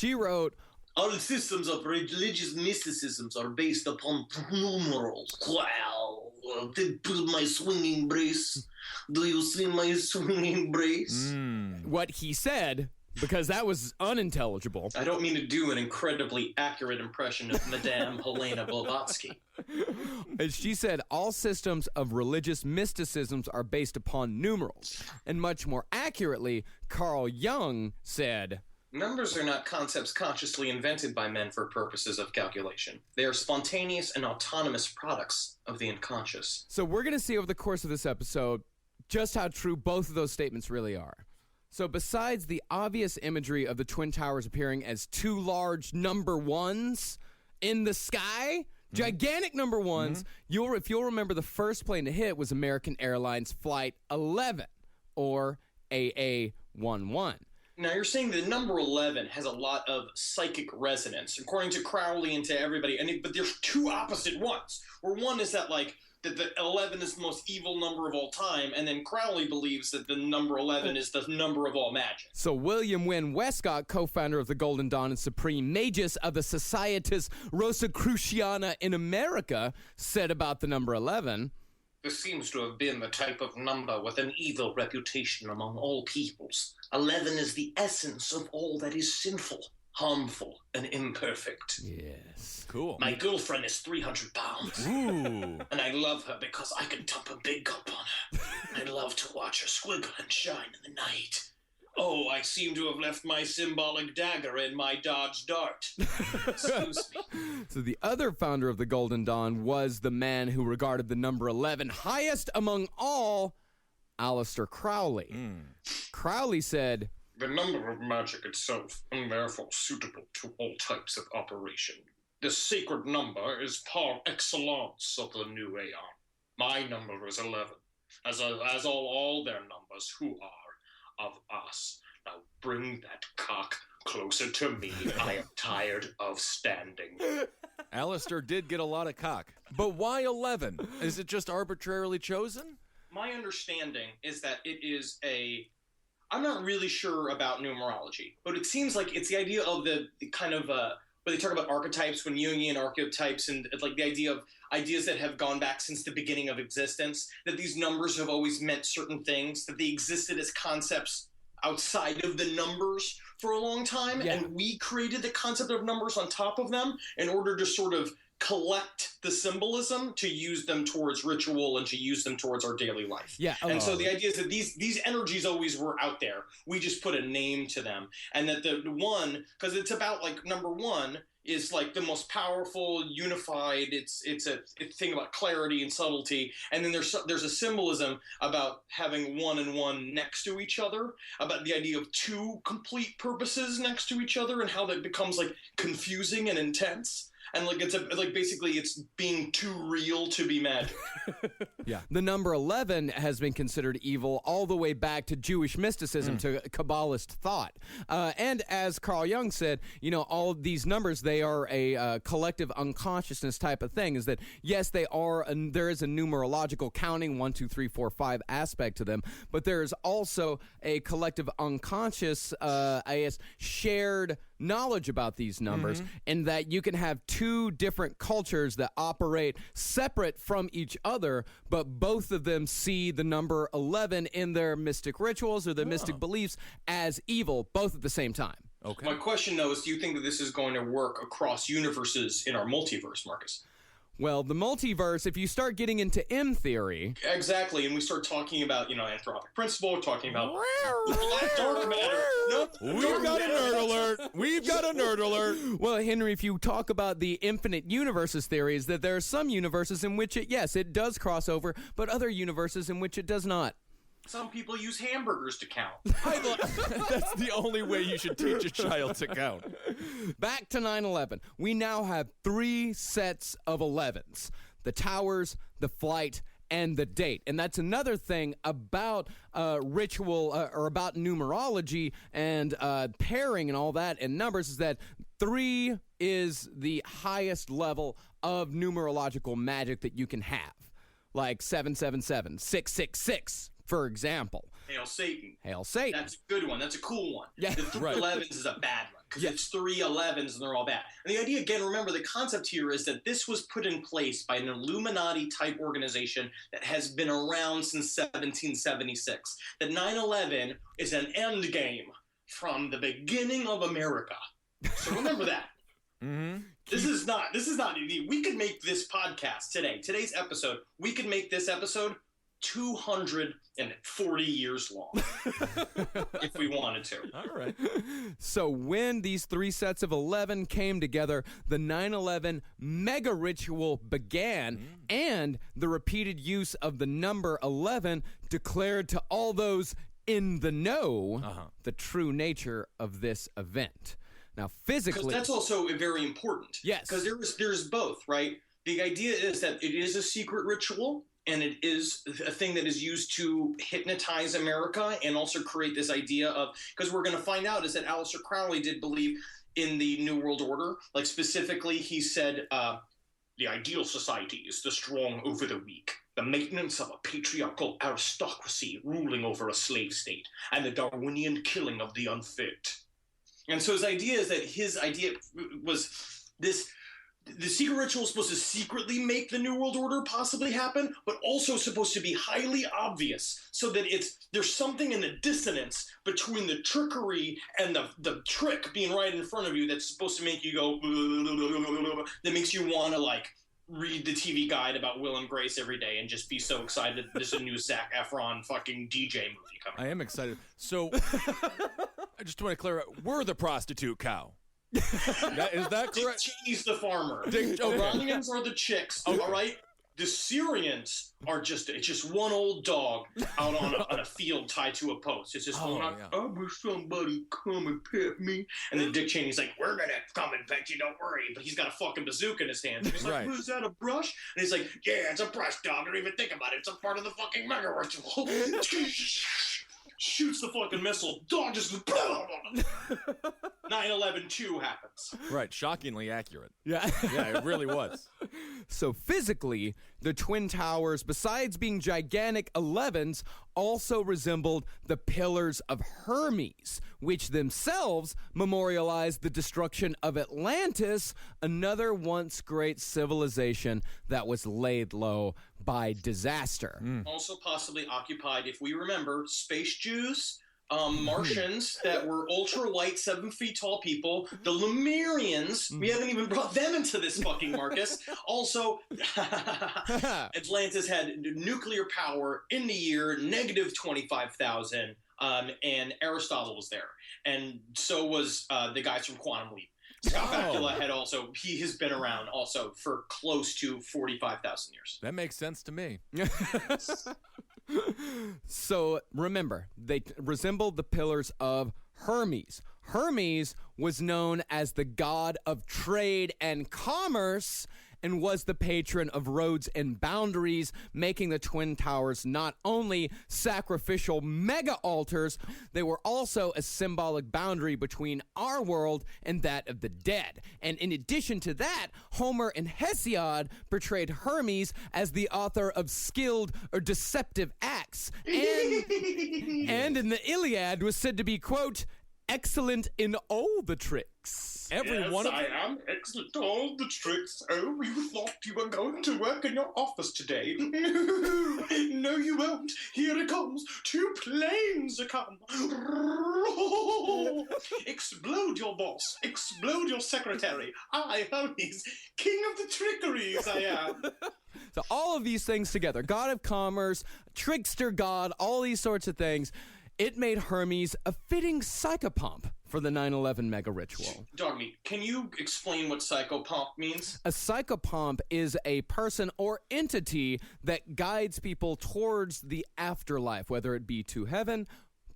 She wrote, all systems of religious mysticisms are based upon numerals. Wow, my swinging brace. Do you see my swinging brace? what he said, because that was unintelligible. I don't mean to do an incredibly accurate impression of Madame Helena Blavatsky. And she said all systems of religious mysticisms are based upon numerals. And much more accurately, Carl Jung said, Numbers are not concepts consciously invented by men for purposes of calculation. They are spontaneous and autonomous products of the unconscious. So we're going to see over the course of this episode just how true both of those statements really are. So besides the obvious imagery of the Twin Towers appearing as two large number ones in the sky, gigantic number ones, if you'll remember, the first plane to hit was American Airlines Flight 11, or AA-11. Now, you're saying the number 11 has a lot of psychic resonance, according to Crowley and to everybody. But there's two opposite ones, where one is that, that the 11 is the most evil number of all time, and then Crowley believes that the number 11 is the number of all magic. So William Wynne Westcott, co-founder of the Golden Dawn and supreme magus of the Societas Rosicruciana in America, said about the number 11... This seems to have been the type of number with an evil reputation among all peoples. 11 is the essence of all that is sinful, harmful, and imperfect. Yes. Cool. My girlfriend is 300 pounds. Ooh. And I love her because I can dump a big cup on her. I love to watch her squiggle and shine in the night. Oh, I seem to have left my symbolic dagger in my Dodge Dart. Excuse me. So the other founder of the Golden Dawn was the man who regarded the number 11 highest among all, Aleister Crowley. Crowley said, The number of magic itself, and therefore suitable to all types of operation. The sacred number is par excellence of the new aeon. My number is 11, as all their numbers who are of us. Now bring that cock closer to me. I am tired of standing. Aleister did get a lot of cock. But why 11? Is it just arbitrarily chosen? My understanding is that it is I'm not really sure about numerology, but it seems like it's the idea of the kind of, where they talk about archetypes, when Jungian archetypes, and like the idea of ideas that have gone back since the beginning of existence, that these numbers have always meant certain things, that they existed as concepts outside of the numbers for a long time, and we created the concept of numbers on top of them in order to sort of collect the symbolism to use them towards ritual and to use them towards our daily life. Yeah. And so the idea is that these energies always were out there. We just put a name to them. And that the one, because it's about like number one is like the most powerful, unified. It's a thing about clarity and subtlety. And then there's a symbolism about having one and one next to each other, about the idea of two complete purposes next to each other, and how that becomes like confusing and intense. And like basically it's being too real to be magic. Yeah. The number 11 has been considered evil all the way back to Jewish mysticism, to Kabbalist thought. And as Carl Jung said, all of these numbers, they are a collective unconsciousness type of thing, is that, yes, they are, there is a numerological counting, 1, 2, 3, 4, 5 aspect to them, but there is also a collective unconscious, shared knowledge about these numbers, and that you can have two different cultures that operate separate from each other, but both of them see the number 11 in their mystic rituals or their mystic beliefs as evil, both at the same time. Okay. My question, though, is do you think that this is going to work across universes in our multiverse, Marcus? Well, the multiverse, if you start getting into M theory... Exactly, and we start talking about, anthropic principle, talking about black dark matter. Nope. We've got a nerd alert. We've got a nerd alert. Well, Henry, if you talk about the infinite universes theories, that there are some universes in which it does cross over, but other universes in which it does not. Some people use hamburgers to count. That's the only way you should teach a child to count. Back to 9/11. We now have 3 sets of 11s. The towers, the flight, and the date. And that's another thing about ritual or about numerology and pairing and all that and numbers, is that 3 is the highest level of numerological magic that you can have. Like 777, 666. For example. Hail Satan. Hail Satan. That's a good one. That's a cool one. Yeah, The 311s is a bad one. because it's 3 11s and they're all bad. And the idea, again, remember, the concept here is that this was put in place by an Illuminati-type organization that has been around since 1776. That 9/11 is an end game from the beginning of America. So remember that. Mm-hmm. This is not we could make this podcast today's episode, we could make this episode 240 years long if we wanted to. All right. So when these three sets of 11 came together, the 9/11 mega ritual began, and the repeated use of the number 11 declared to all those in the know the true nature of this event. Now, physically, because that's also very important. Yes, because there's both, right? The idea is that it is a secret ritual, and it is a thing that is used to hypnotize America and also create this idea of, because we're going to find out is that Aleister Crowley did believe in the New World Order. Like specifically, he said, the ideal society is the strong over the weak, the maintenance of a patriarchal aristocracy ruling over a slave state, and the Darwinian killing of the unfit. And so his idea was this: the secret ritual is supposed to secretly make the New World Order possibly happen, but also supposed to be highly obvious, so that there's something in the dissonance between the trickery and the trick being right in front of you that's supposed to make you go, that makes you want to like read the TV guide about Will and Grace every day and just be so excited that there's a new Zac Efron fucking DJ movie coming. I am excited. So I just want to clear up, we're the prostitute cow. Is that correct? Dick Cheney's the farmer. Okay. The Iranians are the chicks, Okay. all right? The Syrians are just one old dog out on a field tied to a post. It's just going on, I wish somebody come and pet me. And then Dick Cheney's like, we're going to come and pet you, don't worry. But he's got a fucking bazooka in his hand. He's like, is that a brush? And he's like, yeah, it's a brush, dog. Don't even think about it. It's a part of the fucking mega ritual. Shoots the fucking missile. Dog just 9/11-2 happens. Right, shockingly accurate. yeah. Yeah, it really was. So physically, the Twin Towers, besides being gigantic 11s, also resembled the Pillars of Hermes, which themselves memorialized the destruction of Atlantis, another once great civilization that was laid low by disaster. Also possibly occupied, if we remember, space Jews, Martians that were ultra light, 7 feet tall people, the Lemurians, we haven't even brought them into this fucking Marcus. Also, Atlantis had nuclear power in the year -25,000, and Aristotle was there. And so was the guys from Quantum Leap. Scott Bakula he has been around also for close to 45,000 years. That makes sense to me. So remember, they resembled the Pillars of Hermes. Hermes was known as the god of trade and commerce and was the patron of roads and boundaries, making the Twin Towers not only sacrificial mega altars, they were also a symbolic boundary between our world and that of the dead. And in addition to that, Homer and Hesiod portrayed Hermes as the author of skilled or deceptive acts, and in the Iliad was said to be, quote, excellent in all the tricks. I am excellent at all the tricks. Oh, you thought you were going to work in your office today. No, you won't. Here it comes. 2 planes are come. Explode your boss. Explode your secretary. I, Hermes, king of the trickeries, I am. So all of these things together, god of commerce, trickster god, all these sorts of things, it made Hermes a fitting psychopomp for the 9/11 mega ritual. Dogmeat, can you explain what psychopomp means? A psychopomp is a person or entity that guides people towards the afterlife, whether it be to heaven,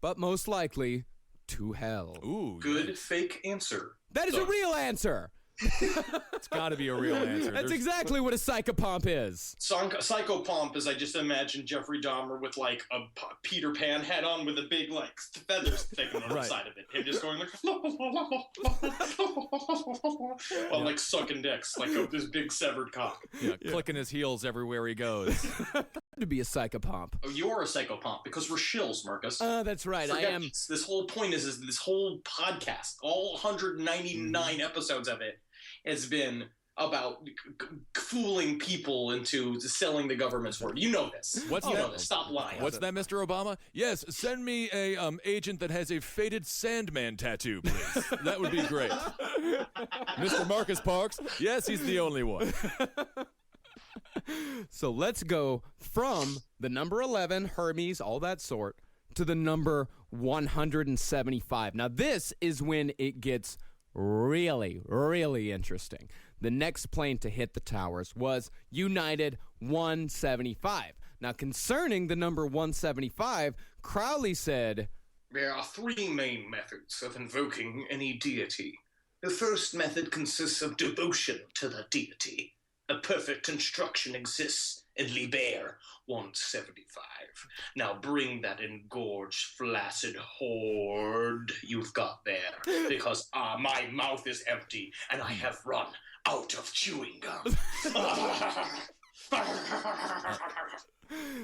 but most likely to hell. Ooh, Good fake answer. That is a real answer. It's got to be a real answer. That's exactly what a psychopomp is. Psychopomp is, I just imagine Jeffrey Dahmer with like a Peter Pan hat on with a big like feathers sticking on the side of it. Him just going like, While like sucking dicks, like this big severed cock. Yeah, clicking his heels everywhere he goes. To be a psychopomp. Oh, you're a psychopomp because we're shills, Marcus. That's right. I am. This whole point is this whole podcast, all 199 episodes of it, has been about fooling people into selling the government's word. You know this. What's you that? know this. Stop lying. What's that, Mr. Obama? Yes, send me a agent that has a faded Sandman tattoo, please. That would be great. Mr. Marcus Parks? Yes, he's the only one. So let's go from the number 11, Hermes, all that sort, to the number 175. Now, this is when it gets really, really interesting. The next plane to hit the towers was United 175. Now, concerning the number 175, Crowley said, There are three main methods of invoking any deity. The first method consists of devotion to the deity. A perfect construction exists in Liber 175. Now bring that engorged, flaccid horde you've got there, because my mouth is empty and I have run out of chewing gum.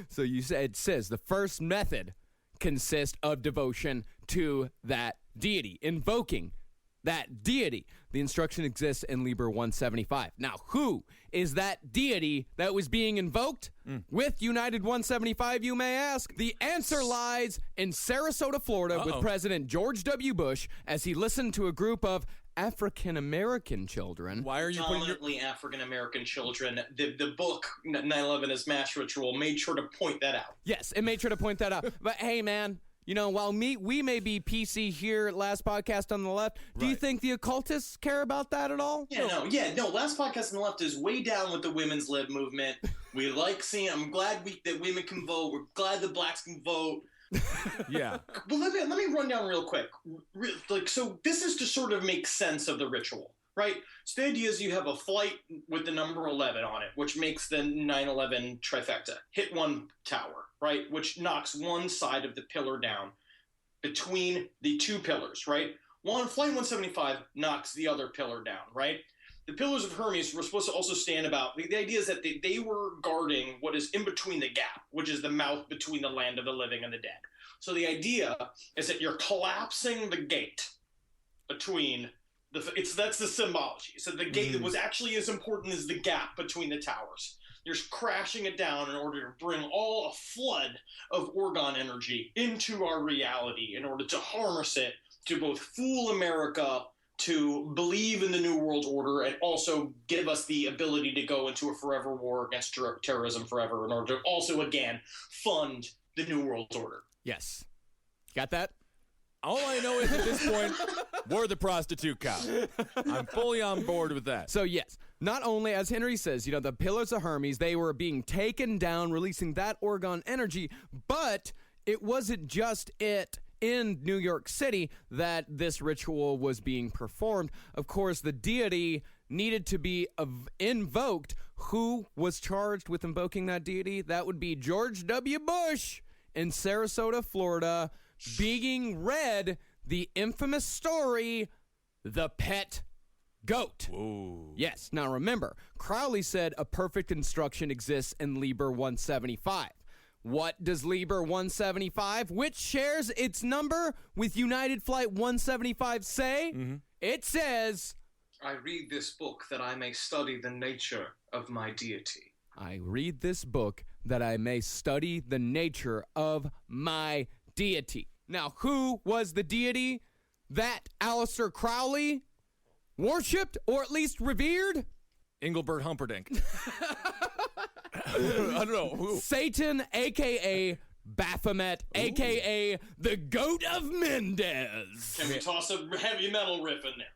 So you said, it says the first method consists of devotion to that deity, invoking that deity. The instruction exists in Liber 175. Now, who is that deity that was being invoked with United 175, you may ask? The answer lies in Sarasota, Florida, with President George W. Bush as he listened to a group of African-American children. Why are you putting your... Predominantly African-American children. The book, 9/11 is Mass Ritual, made sure to point that out. Yes, it made sure to point that out. But hey, man, you know, while we may be PC here, last podcast on the left, do you think the occultists care about that at all? No. Last podcast on the left is way down with the women's lib movement. We like seeing. I'm glad that women can vote. We're glad the blacks can vote. Yeah. But let me run down real quick. So this is to sort of make sense of the ritual, right? So the idea is you have a flight with the number 11 on it, which makes the 9/11 trifecta. Hit one tower, right? Which knocks one side of the pillar down between the two pillars, right? Flight 175 knocks the other pillar down, right? The pillars of Hermes were supposed to also stand about. The idea is that they were guarding what is in between the gap, which is the mouth between the land of the living and the dead. So the idea is that you're collapsing the gate between that's the symbology. So the gate was actually as important as the gap between the towers. You're crashing it down in order to bring a flood of orgone energy into our reality in order to harness it to both fool America, to believe in the New World Order, and also give us the ability to go into a forever war against terrorism forever in order to also, again, fund the New World Order. Yes. Got that? All I know is at this point, we're the prostitute cow. I'm fully on board with that. So, yes, not only, as Henry says, you know, the pillars of Hermes, they were being taken down, releasing that orgone energy, but it wasn't just it in New York City that this ritual was being performed. Of course, the deity needed to be invoked. Who was charged with invoking that deity? That would be George W. Bush in Sarasota, Florida, being read the infamous story, The Pet Goat. Whoa. Yes. Now remember, Crowley said a perfect instruction exists in Liber 175. What does Liber 175, which shares its number with United Flight 175, say? It says, I read this book that I may study the nature of my deity. I read this book that I may study the nature of my deity. Now, who was the deity that Aleister Crowley worshipped, or at least revered? Engelbert Humperdinck. I don't know. Who? Satan, a.k.a. Baphomet, a.k.a. the Goat of Mendez. Can we toss a heavy metal riff in there?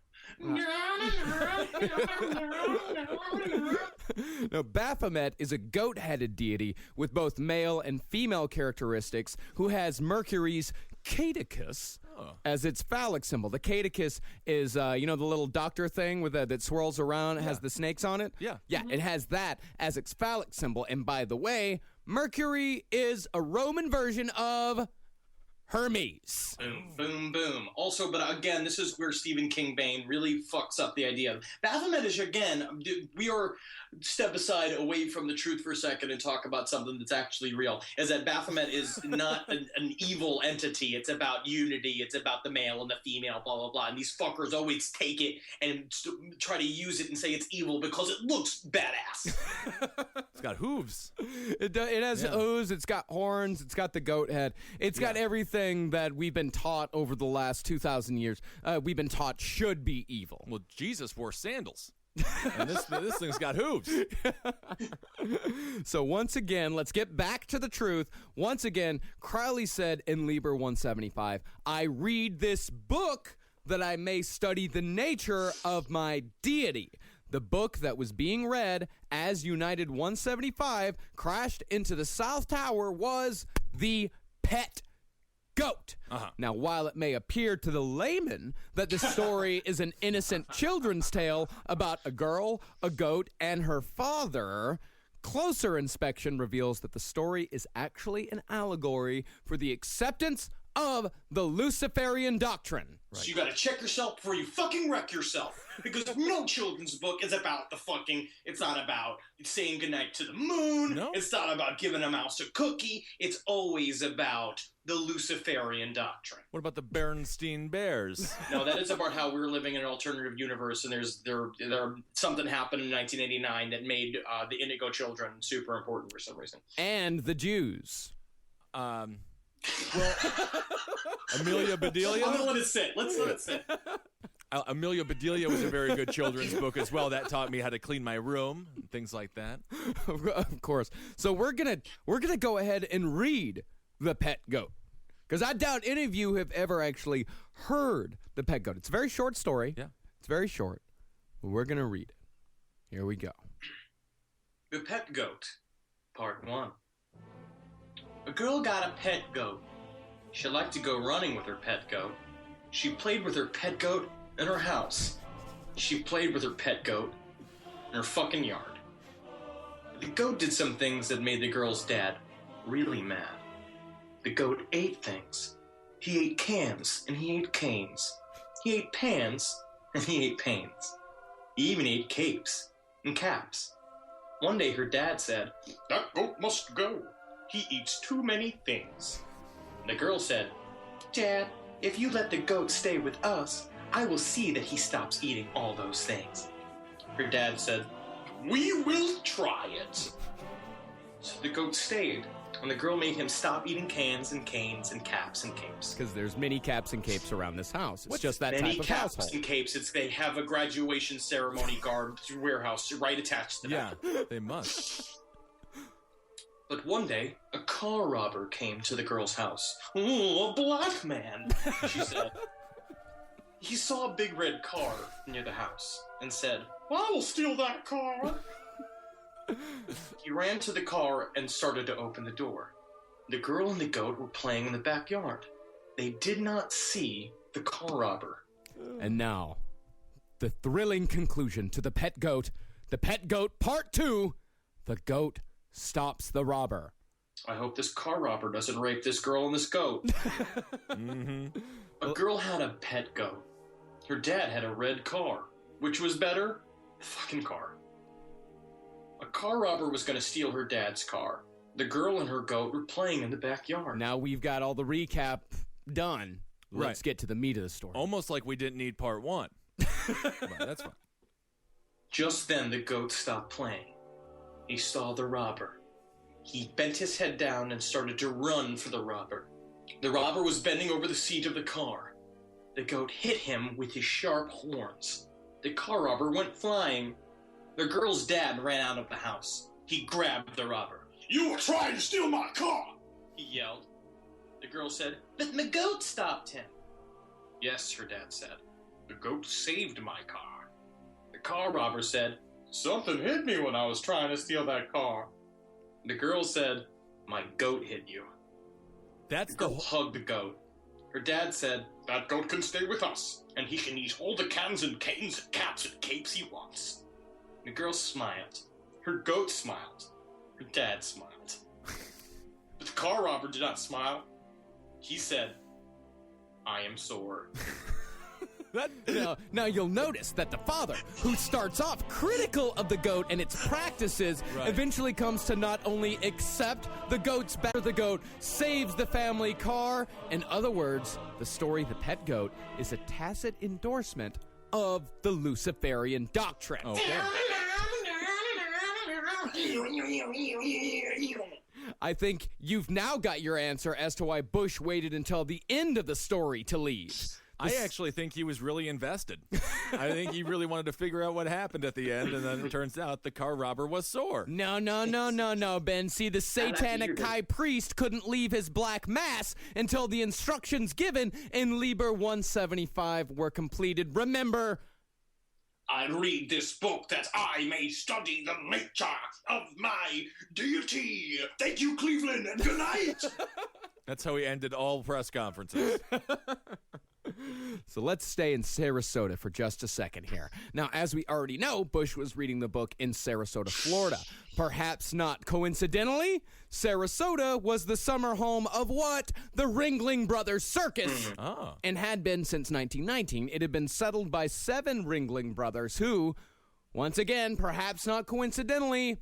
Now, Baphomet is a goat-headed deity with both male and female characteristics who has Mercury's caduceus as its phallic symbol. The caduceus is, the little doctor thing with that swirls around, has the snakes on it? Yeah. Yeah, it has that as its phallic symbol. And by the way, Mercury is a Roman version of Hermes. Boom, boom, boom. Also, but again, this is where Stephen King Bane really fucks up the idea. Baphomet is, again, we are step aside away from the truth for a second and talk about something that's actually real, is that Baphomet is not an evil entity. It's about unity. It's about the male and the female, blah, blah, blah. And these fuckers always take it and try to use it and say it's evil because it looks badass. It's got hooves. It has hooves. It's got horns. It's got the goat head. It's got everything that we've been taught over the last 2,000 years. We've been taught should be evil. Well, Jesus wore sandals. And this thing's got hooves. So once again, let's get back to the truth. Once again, Crowley said in Liber 175, I read this book that I may study the nature of my deity. The book that was being read as United 175 crashed into the South Tower was the Pet Goat. Now, while it may appear to the layman that the story is an innocent children's tale about a girl, a goat, and her father, closer inspection reveals that the story is actually an allegory for the acceptance of the Luciferian doctrine. So you gotta check yourself before you fucking wreck yourself. Because no children's book is about the fucking, it's not about saying goodnight to the moon. No. It's not about giving a mouse a cookie. It's always about the Luciferian doctrine. What about the Bernstein Bears? No, that is about how we're living in an alternative universe, and there something happened in 1989 that made the Indigo Children super important for some reason. And the Jews. Well, Amelia Bedelia? I'm gonna let it sit. Let's let it sit. Amelia Bedelia was a very good children's book as well. That taught me how to clean my room and things like that. Of course. So we're gonna go ahead and read The Pet Goat, because I doubt any of you have ever actually heard The Pet Goat. It's a very short story. Yeah. It's very short. But we're gonna read it. Here we go. The Pet Goat, Part 1. A girl got a pet goat. She liked to go running with her pet goat. She played with her pet goat in her house. She played with her pet goat in her fucking yard. The goat did some things that made the girl's dad really mad. The goat ate things. He ate cans and he ate canes. He ate pans and he ate pains. He even ate capes and caps. One day her dad said, "That goat must go. He eats too many things." The girl said, "Dad, if you let the goat stay with us, I will see that he stops eating all those things." Her dad said, "We will try it." So the goat stayed, and the girl made him stop eating cans and canes and caps and capes. Because there's many caps and capes around this house. It's just that Many type of caps household. and capes. They have a graduation ceremony garb warehouse right attached to that. Yeah, they must. But one day, a car robber came to the girl's house. "Ooh, a black man," she said. He saw a big red car near the house and said, "I will steal that car." He ran to the car and started to open the door. The girl and the goat were playing in the backyard. They did not see the car robber. And now, the thrilling conclusion to The Pet Goat. The Pet Goat Part 2. The goat stops the robber. I hope this car robber doesn't rape this girl and this goat. A girl had a pet goat. Her dad had a red car. Which was better? The fucking car. A car robber was going to steal her dad's car. The girl and her goat were playing in the backyard. Now we've got all the recap done. Let's Right. get to the meat of the story. Almost like we didn't need part 1. But that's fine. Just then the goat stopped playing. He saw the robber. He bent his head down and started to run for the robber. The robber was bending over the seat of the car. The goat hit him with his sharp horns. The car robber went flying. The girl's dad ran out of the house. He grabbed the robber. "You were trying to steal my car!" he yelled. The girl said, "But the goat stopped him." "Yes," her dad said. "The goat saved my car." The car robber said, "Something hit me when I was trying to steal that car." The girl said, "My goat hit you." That's The the girl hugged the goat. Her dad said, "That goat can stay with us, and he can eat all the cans and canes and caps and capes he wants." The girl smiled. Her goat smiled. Her dad smiled. But the car robber did not smile. He said, "I am sore." Now you'll notice that the father, who starts off critical of the goat and its practices, eventually comes to not only accept the goat's better, the goat saves the family car. In other words, the story The Pet Goat is a tacit endorsement of the Luciferian doctrine. Okay. I think you've now got your answer as to why Bush waited until the end of the story to leave. I actually think he was really invested. I think he really wanted to figure out what happened at the end, and then it turns out the car robber was sore. No, Ben. See, the satanic high priest couldn't leave his black mass until the instructions given in Liber 175 were completed. Remember, I read this book that I may study the nature of my deity. Thank you, Cleveland, and good night. That's how he ended all press conferences. So let's stay in Sarasota for just a second here. Now, as we already know, Bush was reading the book in Sarasota, Florida. Perhaps not coincidentally, Sarasota was the summer home of what? The Ringling Brothers Circus. And had been since 1919. It had been settled by 7 Ringling Brothers who, once again, perhaps not coincidentally,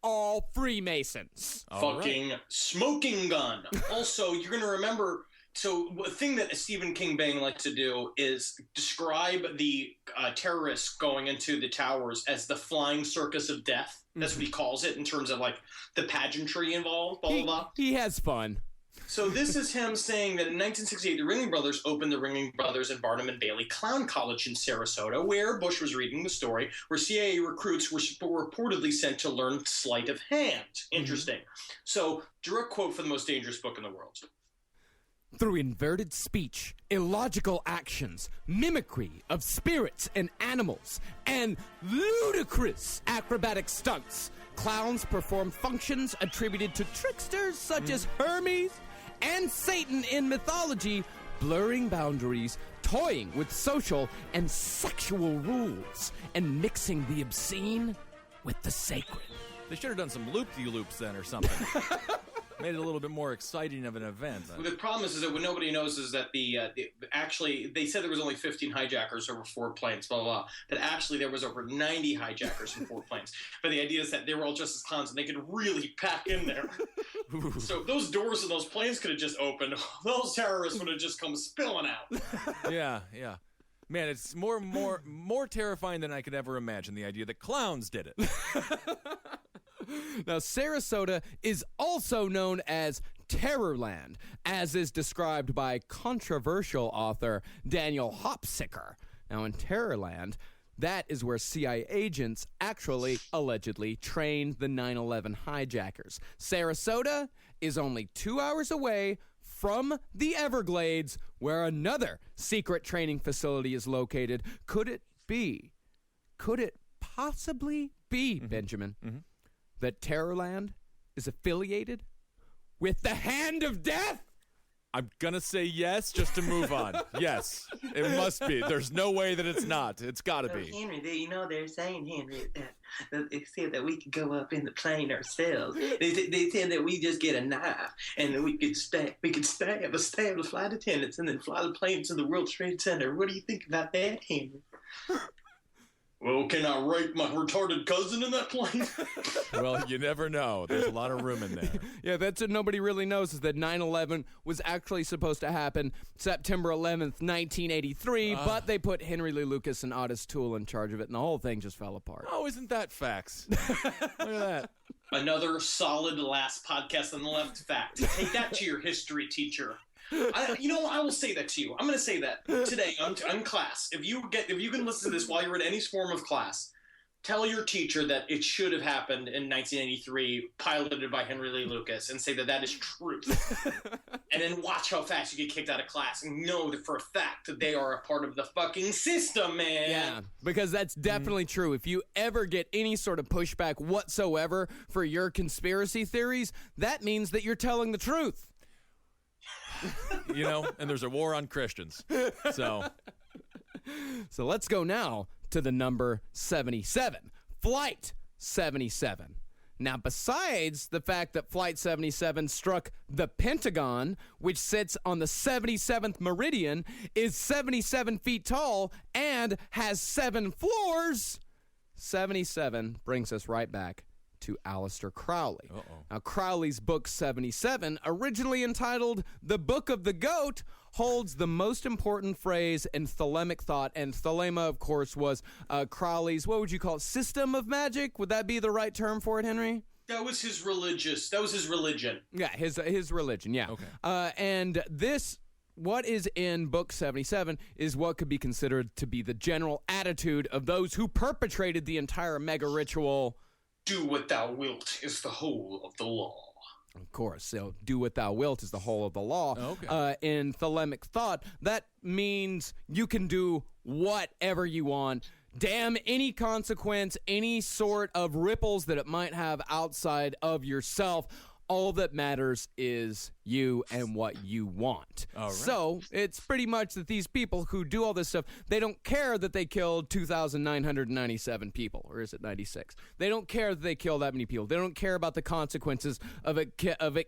all Freemasons. Fucking smoking gun. Also, you're going to remember... So a thing that Stephen King Bang likes to do is describe the terrorists going into the towers as the flying circus of death. That's what he calls it in terms of like the pageantry involved, blah, blah, blah. He has fun. So this is him saying that in 1968, the Ringling Brothers opened the Ringling Brothers and Barnum and Bailey Clown College in Sarasota, where Bush was reading the story, where CIA recruits were reportedly sent to learn sleight of hand. Interesting. So direct quote from the most dangerous book in the world. Through inverted speech, illogical actions, mimicry of spirits and animals, and ludicrous acrobatic stunts, clowns perform functions attributed to tricksters such as Hermes and Satan in mythology, blurring boundaries, toying with social and sexual rules, and mixing the obscene with the sacred. They should have done some loop-de-loops then or something. Made it a little bit more exciting of an event. Well, the problem is that what nobody knows is that actually they said there was only 15 hijackers over 4 planes, blah, blah, blah. But actually there was over 90 hijackers in 4 planes. But the idea is that they were all just as clowns and they could really pack in there. So if those doors of those planes could have just opened, those terrorists would have just come spilling out. Yeah. Man, it's more terrifying than I could ever imagine, the idea that clowns did it. Now, Sarasota is also known as Terrorland, as is described by controversial author Daniel Hopsicker. Now, in Terrorland, that is where CIA agents actually allegedly trained the 9/11 hijackers. Sarasota is only 2 hours away from the Everglades, where another secret training facility is located. Could it possibly be, Benjamin, that Terrorland is affiliated with the Hand of Death? I'm gonna say yes just to move on. Yes, it must be. There's no way that it's not. It's gotta be. Henry, they're saying, Henry, that they said that we could go up in the plane ourselves. They said that we just get a knife and we could stab the flight attendants and then fly the plane to the World Trade Center. What do you think about that, Henry? Well, can I rape my retarded cousin in that plane? Well, you never know. There's a lot of room in there. Yeah, that's what nobody really knows, is that 9/11 was actually supposed to happen September 11th, 1983, but they put Henry Lee Lucas and Otis Toole in charge of it, and the whole thing just fell apart. Oh, isn't that facts? Look at that. Another solid last podcast on the left fact. Take that to your history teacher. I will say that to you. I'm going to say that today in class. If you can listen to this while you're in any form of class, tell your teacher that it should have happened in 1983, piloted by Henry Lee Lucas, and say that is truth. And then watch how fast you get kicked out of class and know that for a fact that they are a part of the fucking system, man. Yeah, because that's definitely true. If you ever get any sort of pushback whatsoever for your conspiracy theories, that means that you're telling the truth. And there's a war on Christians. So let's go now to the number 77, Flight 77. Now, besides the fact that Flight 77 struck the Pentagon, which sits on the 77th meridian, is 77 feet tall, and has 7 floors, 77 brings us right back to Aleister Crowley. Now, Crowley's book 77, originally entitled The Book of the Goat, holds the most important phrase in Thelemic thought, and Thelema, of course, was Crowley's, what would you call it, system of magic? Would that be the right term for it, Henry? That was his religion. Yeah, his religion, yeah. Okay. And this, what is in Book 77, is what could be considered to be the general attitude of those who perpetrated the entire mega ritual. Do what thou wilt is the whole of the law. Of course, so do what thou wilt is the whole of the law. Okay. In Thelemic thought, that means you can do whatever you want. Damn any consequence, any sort of ripples that it might have outside of yourself. All that matters is you and what you want. All right. So it's pretty much that these people who do all this stuff, they don't care that they killed 2,997 people, or is it 96? They don't care that they killed that many people. They don't care about the consequences of it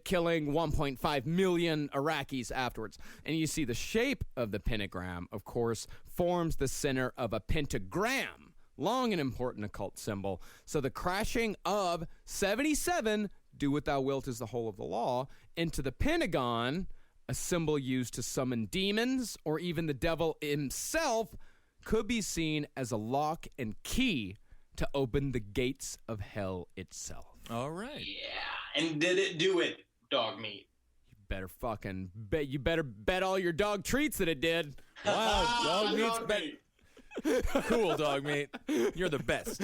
killing 1.5 million Iraqis afterwards. And you see the shape of the pentagram, of course, forms the center of a pentagram, long and important occult symbol. So the crashing of 77, do what thou wilt is the whole of the law, into the Pentagon, a symbol used to summon demons or even the devil himself, could be seen as a lock and key to open the gates of hell itself. All right. Yeah, and did it do it, dog meat? You better fucking bet. You better bet all your dog treats that it did. Wow, dog meat's Dog be- meat. cool, dog meat. You're the best.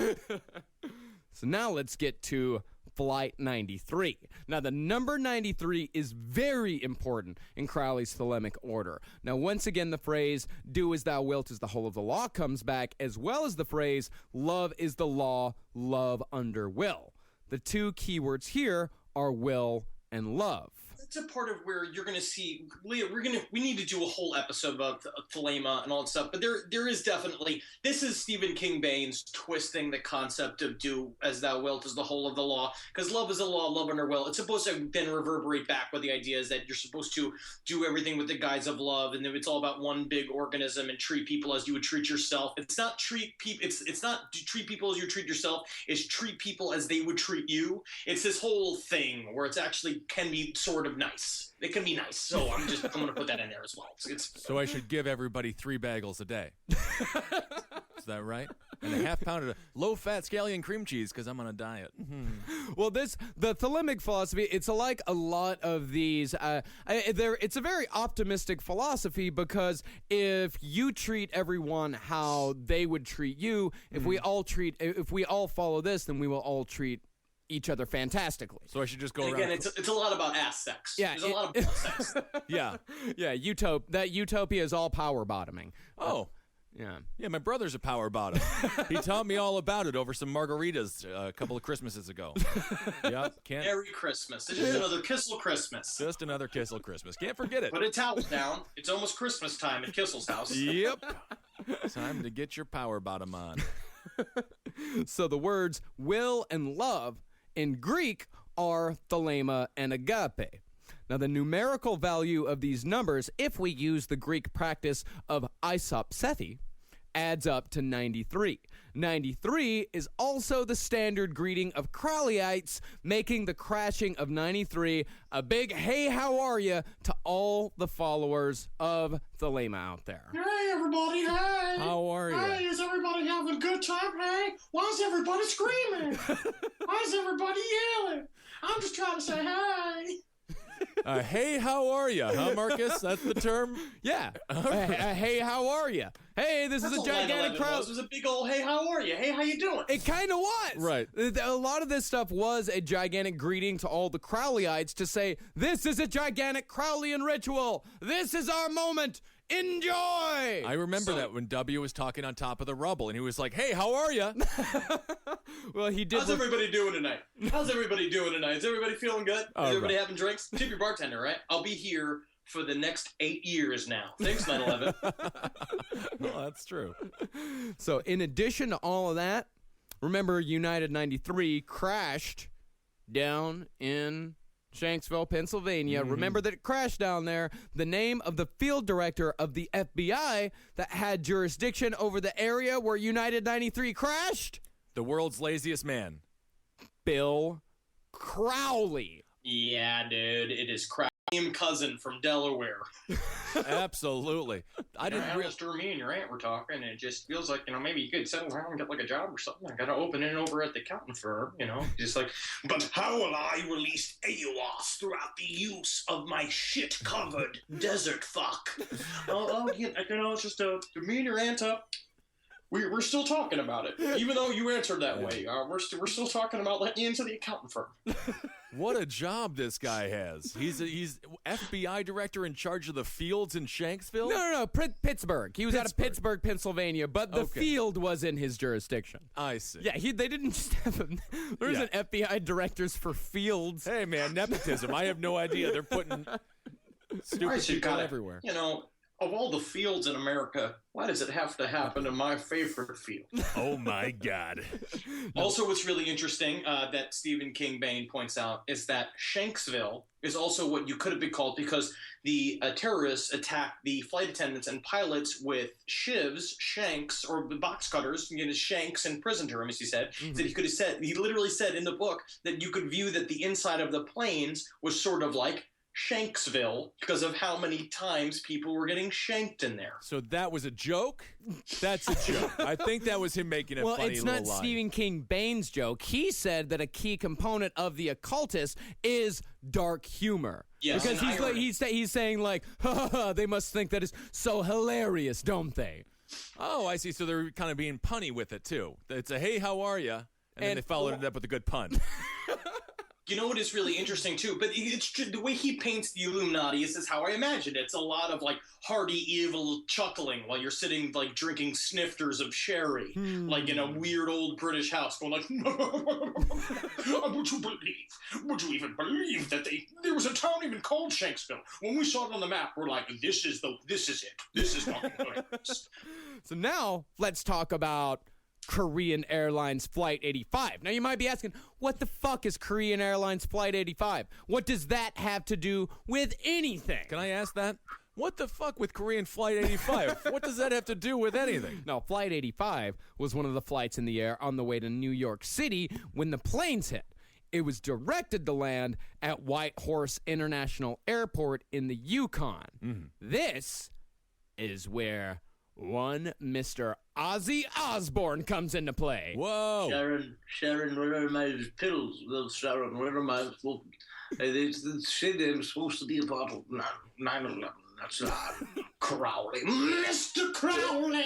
So now let's get to Flight 93. Now, the number 93 is very important in Crowley's Thelemic order. Now, once again, the phrase, do as thou wilt is the whole of the law, comes back, as well as the phrase, love is the law, love under will. The two keywords here are will and love. That's a part of where you're going to see, Leah, we need to do a whole episode about Thelema and all that stuff, but there is definitely, this is Stephen King Baines twisting the concept of do as thou wilt is the whole of the law, because love is a law, love under will. It's supposed to then reverberate back with the idea is that you're supposed to do everything with the guise of love, and then it's all about one big organism and treat people as you would treat yourself. It's not treat people, it's not treat people as you treat yourself, it's treat people as they would treat you. It's this whole thing where it's actually can be sort of nice. It can be nice. So I'm going to put that in there as well. So I should give everybody 3 bagels a day. Is that right? And a half pound of low-fat scallion cream cheese because I'm on a diet. Well, the Thelemic philosophy, it's like a lot of these. It's a very optimistic philosophy because if you treat everyone how they would treat you, if we all follow this, then we will all treat each other fantastically. So I should just go and around. again, it's a lot about ass sex. Yeah, There's a lot of butt sex. Yeah. Yeah, that utopia is all power bottoming. Oh. Yeah. Yeah, my brother's a power bottom. He taught me all about it over some margaritas a couple of Christmases ago. Yep. Merry Christmas. It's just another Kissel Christmas. Just another Kissel Christmas. Can't forget it. Put a towel down. It's almost Christmas time at Kissel's house. Yep. Time to get your power bottom on. So the words will and love in Greek are thelema and agape. Now, the numerical value of these numbers, if we use the Greek practice of isopsethi, adds up to 93. 93 is also the standard greeting of Crowleyites, making the crashing of 93 a big hey, how are ya to all the followers of Thelema out there. Hey, everybody, hey! How are you? Hey, is everybody having a good time? Hey, why is everybody screaming? Why is everybody yelling? I'm just trying to say hey. Hey, how are you? Huh, Marcus? That's the term? Yeah. Hey, how are you? Hey, this is a gigantic crowd. It was a big old hey, how are you? Hey, how you doing? It kind of was. Right. A lot of this stuff was a gigantic greeting to all the Crowleyites to say, this is a gigantic Crowleyan ritual. This is our moment. Enjoy! I remember that when W was talking on top of the rubble, and he was like, hey, how are you? Well, he did. How's everybody doing tonight? How's everybody doing tonight? Is everybody feeling good? Is everybody having drinks? Tip your bartender, right? I'll be here for the next 8 years now. Thanks, 9/11. Well, that's true. So, in addition to all of that, remember United 93 crashed down in Shanksville, Pennsylvania. Remember that it crashed down there. The name of the field director of the FBI that had jurisdiction over the area where United 93 crashed? The world's laziest man. Bill Crowley. Yeah, dude, it is cousin from Delaware. Absolutely. I didn't realize. Alistair, me and your aunt were talking, and it just feels like, maybe you could settle down and get like a job or something. I gotta open it over at the accounting firm, just like, but how will I release AOS throughout the use of my shit-covered desert fuck? It's just me and your aunt we're still talking about it, even though you answered that way. We're still talking about letting you into the accounting firm. What a job this guy has. He's FBI director in charge of the fields in Shanksville? No, Pittsburgh. He was out of Pittsburgh, Pennsylvania, but the field was in his jurisdiction. I see. Yeah, they didn't just have him. There's an FBI directors for fields. Hey, man, nepotism. I have no idea. They're putting stupid people everywhere. Of all the fields in America, why does it have to happen in my favorite field? Oh, my God. Also, what's really interesting that Stephen King Bain points out is that Shanksville is also what you could have been called because the terrorists attacked the flight attendants and pilots with shivs, shanks, or box cutters, shanks in prison terms, he said. That he literally said in the book that you could view that the inside of the planes was sort of like Shanksville because of how many times people were getting shanked in there. So that was a joke? That's a joke. I think that was him making a funny little line. Well, it's not Stephen King Bain's joke. He said that a key component of the occultist is dark humor. Yes, because he's saying like, ha ha, they must think that is so hilarious, don't they? Oh, I see. So they're kind of being punny with it too. It's a hey, how are you? And then they followed it up with a good pun. You know what is really interesting too, but it's the way he paints the Illuminati is how I imagine it. It's a lot of like hearty evil chuckling while you're sitting like drinking snifters of sherry, like in a weird old British house, going like, would you even believe that there was a town even called Shanksville? When we saw it on the map, we're like, this is it. This is fucking hilarious. So now let's talk about Korean Airlines Flight 85. Now you might be asking, what the fuck is Korean Airlines Flight 85? What does that have to do with anything? Can I ask that? What the fuck with Korean Flight 85? What does that have to do with anything? No, Flight 85 was one of the flights in the air on the way to New York City when the planes hit. It was directed to land at White Horse International Airport in the Yukon. This is where one Mr. Ozzy Osbourne comes into play. Whoa. Sharon, where are my pills? Well, Sharon, where are my... They said I'm supposed to be a part of 9/11. That's Crowley. Mr. Crowley!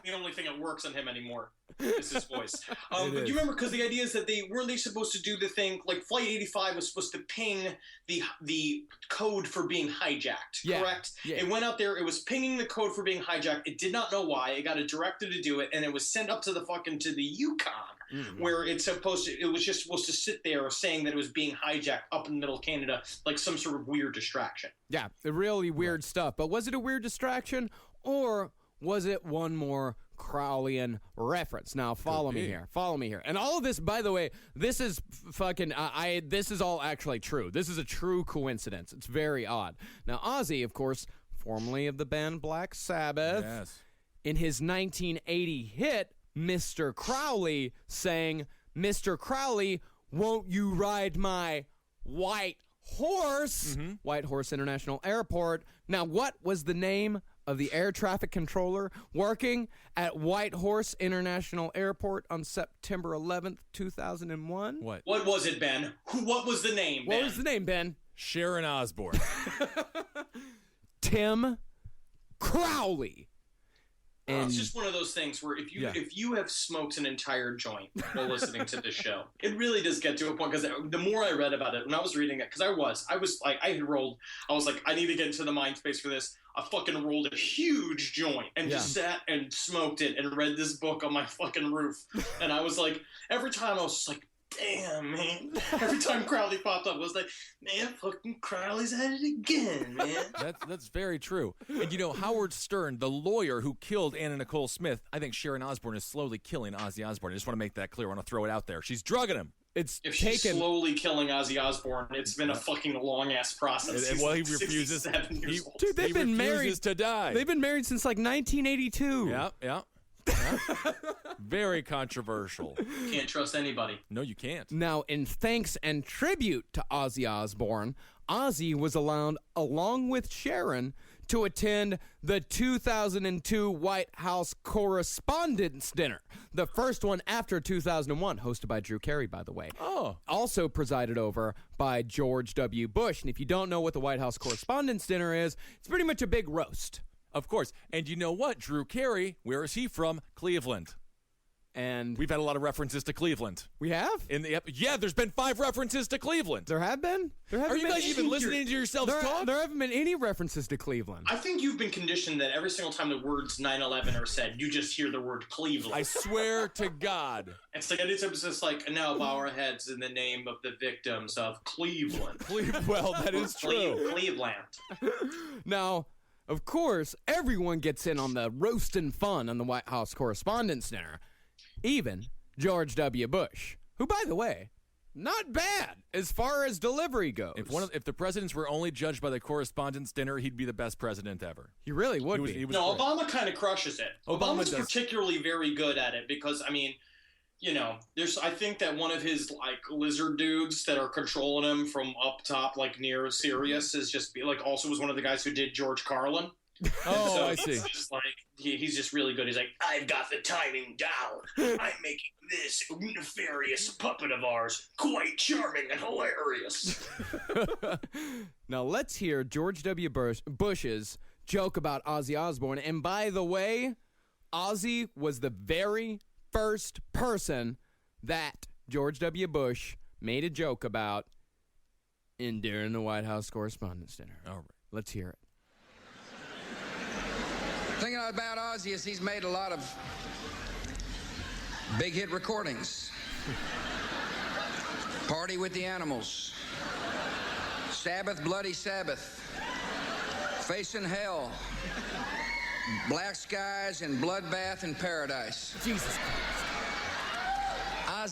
The only thing that works on him anymore is his voice. But you remember, because the idea is that weren't they supposed to do the thing, like Flight 85 was supposed to ping the code for being hijacked, correct? Yeah. It went out there, it was pinging the code for being hijacked. It did not know why. It got a director to do it, and it was sent up to the Yukon. Where it was just supposed to sit there saying that it was being hijacked up in the middle of Canada, like some sort of weird distraction. Yeah, really weird stuff. But was it a weird distraction, or was it one more Crowleyan reference? Now, follow me here. And all of this, by the way, this is fucking, this is all actually true. This is a true coincidence. It's very odd. Now, Ozzy, of course, formerly of the band Black Sabbath, in his 1980 hit, Mr. Crowley, sang, "Mr. Crowley, won't you ride my white horse?" White Horse International Airport. Now, what was the name of the air traffic controller working at White Horse International Airport on September 11th, 2001? What was it, Ben? What was the name, Ben? What was the name, Ben? Sharon Osbourne. Tim Crowley. And it's just one of those things where if you have smoked an entire joint while listening to this show, it really does get to a point, because the more I read about it, when I was reading it, because I was like, I was like, I need to get into the mind space for this. I fucking rolled a huge joint and just sat and smoked it and read this book on my fucking roof. And I was like, every time I was just like, damn, man. Every time Crowley popped up, I was like, man, fucking Crowley's at it again, man. That's very true. And Howard Stern, the lawyer who killed Anna Nicole Smith, I think Sharon Osbourne is slowly killing Ozzy Osbourne. I just want to make that clear. I want to throw it out there. She's drugging him. If she's slowly killing Ozzy Osbourne, it's been a fucking long-ass process. Well, he refuses. 67 years old. Dude, they've been married. Refuses to die. They've been married since like 1982. Yeah. Very controversial. Can't trust anybody. No, you can't. Now, in thanks and tribute to Ozzy Osbourne, Ozzy was allowed, along with Sharon, to attend the 2002 White House Correspondents' Dinner, the first one after 2001, hosted by Drew Carey, by the way. Oh. Also presided over by George W. Bush. And if you don't know what the White House Correspondents' Dinner is, it's pretty much a big roast. Of course. And you know what? Drew Carey, where is he from? Cleveland. And We've had a lot of references to Cleveland. we have? Yeah, there's been 5 references to Cleveland. There have been? Are you guys even listening to yourselves talk? There haven't been any references to Cleveland. I think you've been conditioned that every single time the words 9/11 are said, you just hear the word Cleveland. I swear to God. It's just like, and now bow our heads in the name of the victims of Cleveland. Well, that is true. Cleveland. Now, of course, everyone gets in on the roasting fun on the White House Correspondents' Dinner. Even George W. Bush, who, by the way, not bad as far as delivery goes. If the presidents were only judged by the Correspondents' Dinner, he'd be the best president ever. He really would be. He was No, great. Obama kind of crushes it. Obama Obama's does. particularly very good at it because, I mean, I think that one of his, like, lizard dudes that are controlling him from up top, like, near Sirius is just, also was one of the guys who did George Carlin. Oh, So I see. it's just like, he's just really good. He's like, I've got the timing down. I'm making this nefarious puppet of ours quite charming and hilarious. Now, let's hear George W. Bush's joke about Ozzy Osbourne. And by the way, Ozzy was the very first person that George W. Bush made a joke about during the White House Correspondents' Dinner. All right. Let's hear it. The thing about Ozzy is he's made a lot of big hit recordings. Party with the Animals, Sabbath, Bloody Sabbath, Facing Hell, Black Skies, and Bloodbath in Paradise. Jesus Christ.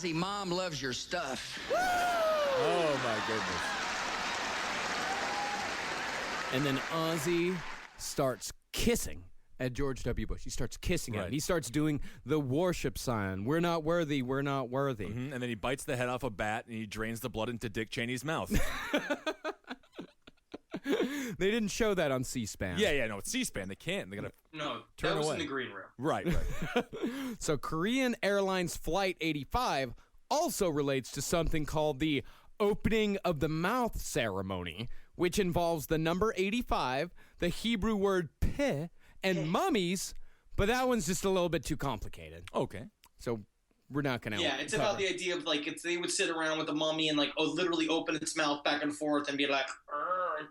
Ozzy, Mom loves your stuff. Oh, my goodness. And then Ozzy starts kissing at George W. Bush. He starts kissing him. Right. He starts doing the worship sign. We're not worthy. We're not worthy. And then he bites the head off a bat and he drains the blood into Dick Cheney's mouth. They didn't show that on C-SPAN. Yeah, no, it's C-SPAN. They can't. They gotta No, Turn that was away. in the green room. right. So Korean Airlines Flight 85 also relates to something called the opening of the mouth ceremony, which involves the number 85, the Hebrew word peh, and mummies, but that one's just a little bit too complicated. Okay. So we're not going to Yeah, it's about the idea of, like, they would sit around with the mummy and, like, literally open its mouth back and forth and be like,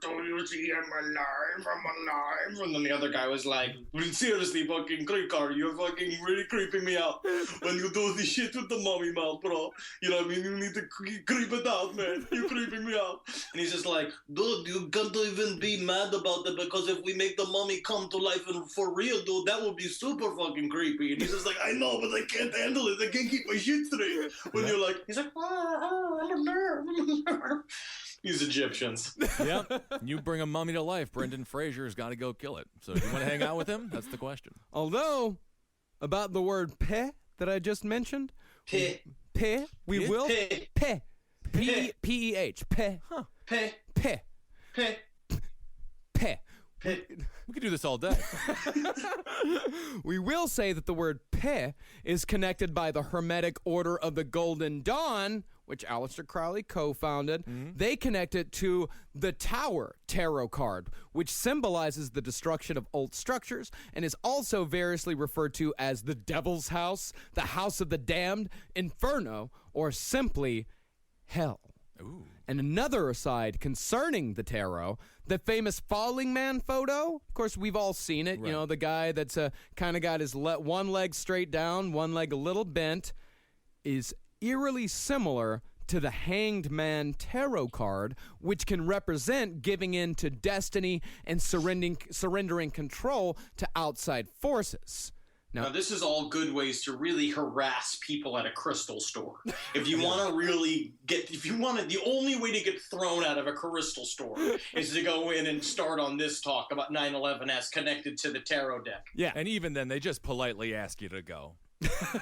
don't you see I'm alive, and then the other guy was like, seriously, fucking Krikar, you're fucking really creeping me out when you do this shit with the mummy mouth, bro. You know what I mean? You need to creep it out, man. You're creeping me out. And he's just like, dude, you can't even be mad about it because if we make the mummy come to life and for real, dude, that would be super fucking creepy. And he's just like, I know, but I can't handle it. I can't keep my shit straight. When you're like, he's like, These Egyptians. Yeah. You bring a mummy to life, Brendan Fraser's got to go kill it. So if you want to hang out with him, that's the question. Although, about the word peh that I just mentioned, Peh. we Peh? will, Peh. peh, P-E-H, peh, Peh. peh, Peh. peh. Peh. We could do this all day. We will say that the word peh is connected by the Hermetic Order of the Golden Dawn, which Aleister Crowley co-founded. They connect it to the Tower tarot card, which symbolizes the destruction of old structures and is also variously referred to as the Devil's House, the House of the Damned, Inferno, or simply Hell. Ooh. And another aside concerning the tarot, the famous falling man photo, of course, we've all seen it. Right. You know, the guy that's kind of got his one leg straight down, one leg a little bent, is eerily similar to the Hanged Man tarot card, which can represent giving in to destiny and surrendering control to outside forces. Now, this is all good ways to really harass people at a crystal store. If you want to really the only way to get thrown out of a crystal store is to go in and start on this talk about 9/11 as connected to the tarot deck. Yeah. And even then, they just politely ask you to go.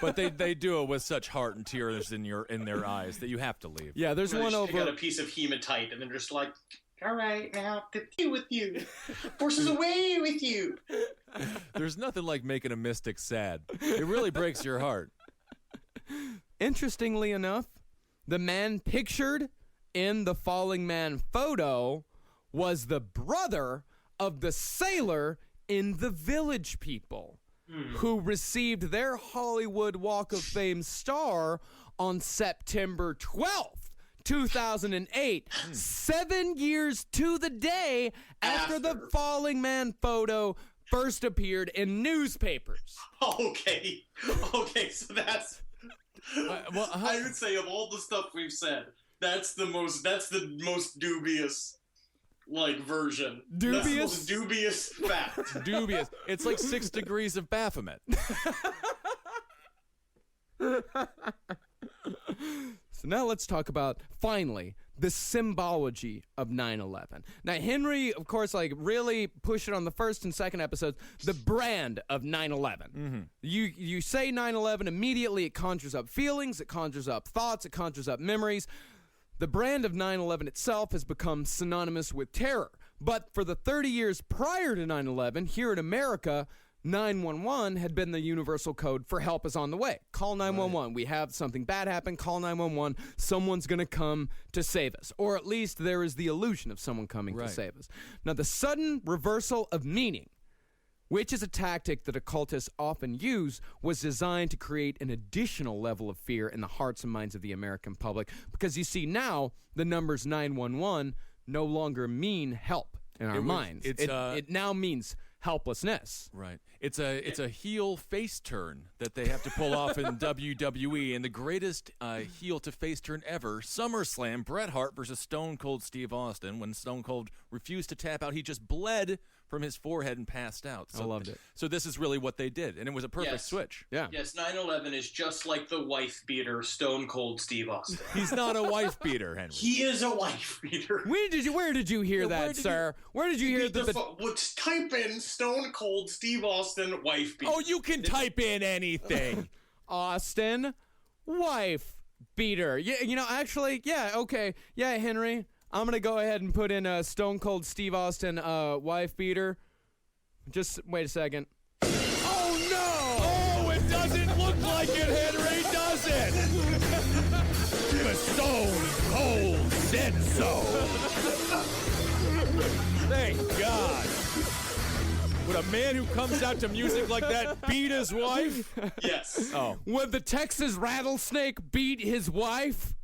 But they do it with such heart and tears in their eyes that you have to leave. Yeah, there's one They got over. a piece of hematite, and they're just like, all right, now, to be with you. Forces away with you. There's nothing like making a mystic sad. It really breaks your heart. Interestingly enough, the man pictured in the falling man photo was the brother of the sailor in The Village People, who received their Hollywood Walk of Fame star on September 12th. 2008, 7 years to the day after the falling man photo first appeared in newspapers. Okay, so that's. I would say of all the stuff we've said, that's the most dubious, version. Dubious? That's the most dubious fact. Dubious. It's like 6 degrees of Baphomet. So now let's talk about, finally, the symbology of 9/11. Now, Henry, of course, really pushed it on the first and second episodes, the brand of 9/11. Mm-hmm. You say 9/11, immediately it conjures up feelings, it conjures up thoughts, it conjures up memories. The brand of 9/11 itself has become synonymous with terror. But for the 30 years prior to 9/11, here in America, 911 had been the universal code for help is on the way. Call 911. Right. We have something bad happen. Call 911. Someone's going to come to save us. Or at least there is the illusion of someone coming to save us. Now, the sudden reversal of meaning, which is a tactic that occultists often use, was designed to create an additional level of fear in the hearts and minds of the American public. Because you see now, the numbers 911 no longer mean help in our minds. It now means helplessness. Right. It's a heel face turn that they have to pull off in WWE, and the greatest heel to face turn ever, SummerSlam, Bret Hart versus Stone Cold Steve Austin. When Stone Cold refused to tap out, he just bled from his forehead and passed out. So, I loved it. So this is really what they did, and it was a perfect switch. Yeah. Yes, 9/11 is just like the wife beater Stone Cold Steve Austin. He's not a wife beater, Henry. He is a wife beater. Where did you hear that, sir? Where did you hear that? Let's type in Stone Cold Steve Austin wife beater. Oh, you can type in anything. Austin wife beater. Yeah, actually, yeah, okay. Yeah, Henry, I'm going to go ahead and put in Stone Cold Steve Austin wife beater. Just wait a second. Oh, no! Oh, it doesn't look like it, Henry, does it? The Stone Cold said so. Thank God. Would a man who comes out to music like that beat his wife? Yes. Oh. Would the Texas rattlesnake beat his wife?